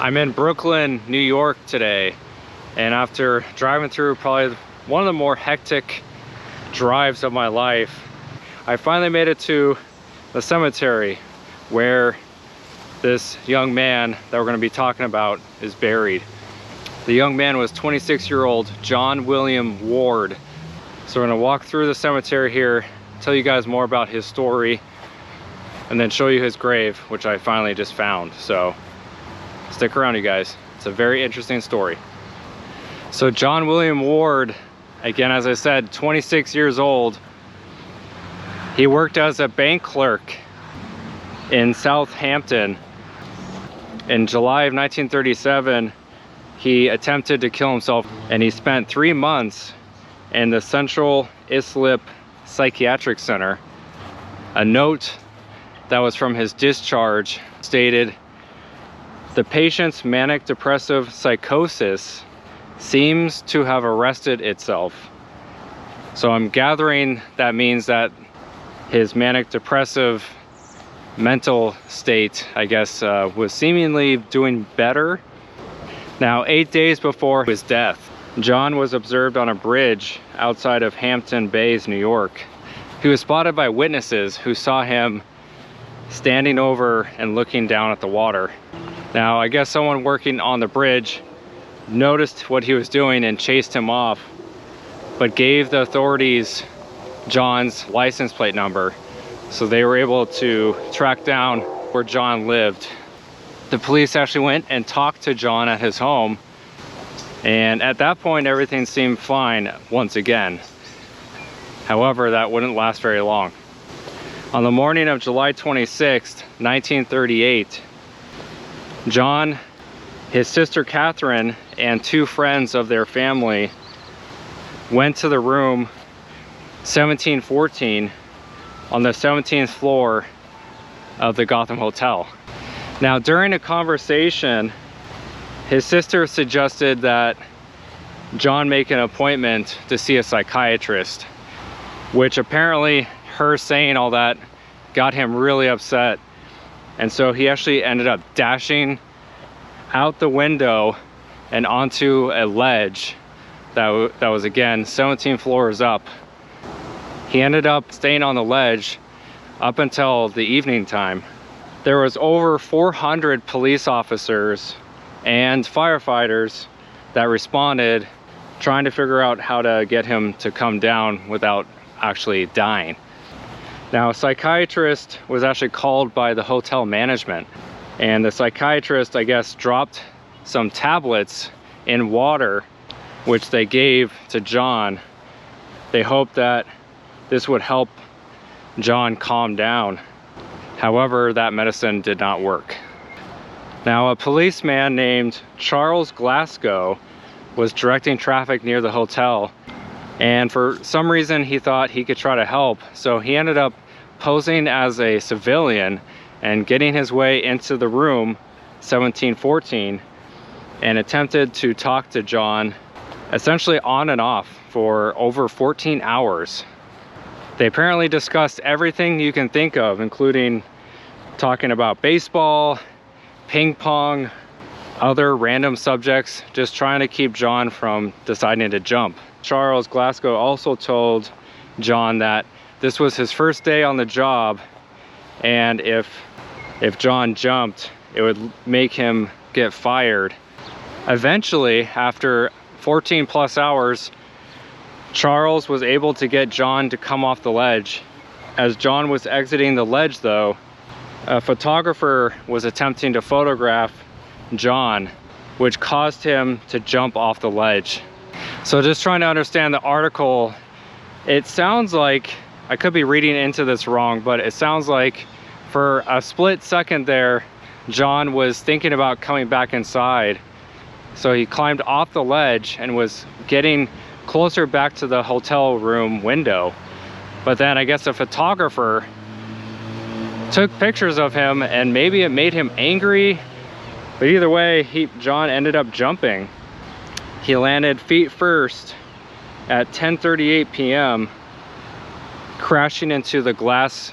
I'm in Brooklyn, New York today, and after driving through probably one of the more hectic drives of my life, I finally made it to the cemetery where this young man that we're going to be talking about is buried. The young man was 26-year-old John William Warde. So we're going to walk through the cemetery here, tell you guys more about his story, and then show you his grave, which I finally just found. So stick around, you guys. It's a very interesting story. So John William Warde, again, as I said, 26 years old. He worked as a bank clerk in Southampton. In July of 1937, he attempted to kill himself, and he spent 3 months in the Central Islip Psychiatric Center. A note that was from his discharge stated, "The patient's manic depressive psychosis seems to have arrested itself." So I'm gathering that means that his manic depressive mental state, I guess, was seemingly doing better. Now, 8 days before his death, John was observed on a bridge outside of Hampton Bays, New York. He was spotted by witnesses who saw him standing over and looking down at the water. Now, I guess someone working on the bridge noticed what he was doing and chased him off, but gave the authorities John's license plate number, so they were able to track down where John lived. The police actually went and talked to John at his home, and at that point everything seemed fine once again. However, that wouldn't last very long. On the morning of July 26th, 1938, John, his sister Catherine, and 2 friends of their family went to the room 1714 on the 17th floor of the Gotham Hotel. Now, during a conversation, his sister suggested that John make an appointment to see a psychiatrist, which apparently her saying all that got him really upset. And so he actually ended up dashing out the window and onto a ledge that was, again, 17 floors up. He ended up staying on the ledge up until the evening time. There was over 400 police officers and firefighters that responded, trying to figure out how to get him to come down without actually dying. Now, a psychiatrist was actually called by the hotel management, and the psychiatrist, I guess, dropped some tablets in water, which they gave to John. They hoped that this would help John calm down. However, that medicine did not work. Now, a policeman named Charles Glasgow was directing traffic near the hotel, and for some reason he thought he could try to help, so he ended up posing as a civilian and getting his way into the room 1714 and attempted to talk to John essentially on and off for over 14 hours. They apparently discussed everything you can think of, including talking about baseball, ping pong, other random subjects, just trying to keep John from deciding to jump. Charles Glasgow also told John that this was his first day on the job, and if John jumped, it would make him get fired. Eventually, after 14 plus hours, Charles was able to get John to come off the ledge. As John was exiting the ledge, though, a photographer was attempting to photograph John, which caused him to jump off the ledge. So just trying to understand the article, it sounds like, I could be reading into this wrong, but it sounds like for a split second there, John was thinking about coming back inside. So he climbed off the ledge and was getting closer back to the hotel room window. But then I guess a photographer took pictures of him, and maybe it made him angry. But either way, John ended up jumping. He landed feet first at 10:38 p.m., crashing into the glass,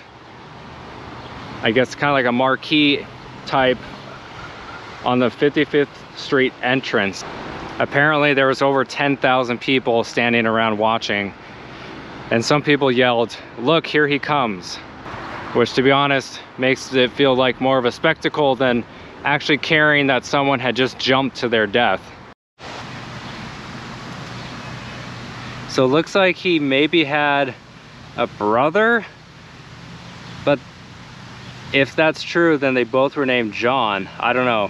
I guess kind of like a marquee type on the 55th Street entrance. Apparently there was over 10,000 people standing around watching, and some people yelled, "Look, here he comes," which, to be honest, makes it feel like more of a spectacle than actually caring that someone had just jumped to their death. So it looks like he maybe had a brother, but if that's true, then they both were named John. I don't know.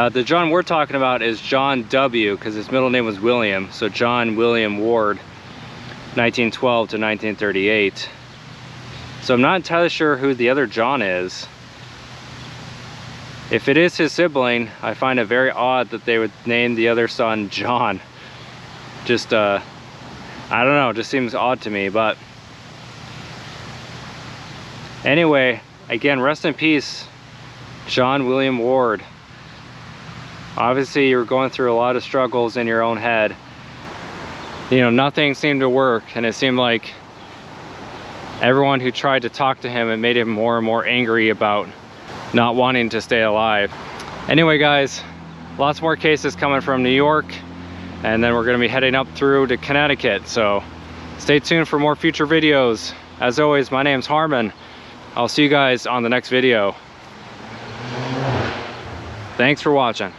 The John we're talking about is John W., because his middle name was William. So John William Ward, 1912 to 1938. So I'm not entirely sure who the other John is. If it is his sibling, I find it very odd that they would name the other son John. Just, I don't know, just seems odd to me, but anyway, again, rest in peace, John William Ward. Obviously, you're going through a lot of struggles in your own head. You know, nothing seemed to work, and it seemed like everyone who tried to talk to him, it made him more and more angry about not wanting to stay alive. Anyway, guys, lots more cases coming from New York, and then we're going to be heading up through to Connecticut. So stay tuned for more future videos. As always, my name's Harmon. I'll see you guys on the next video. Thanks for watching.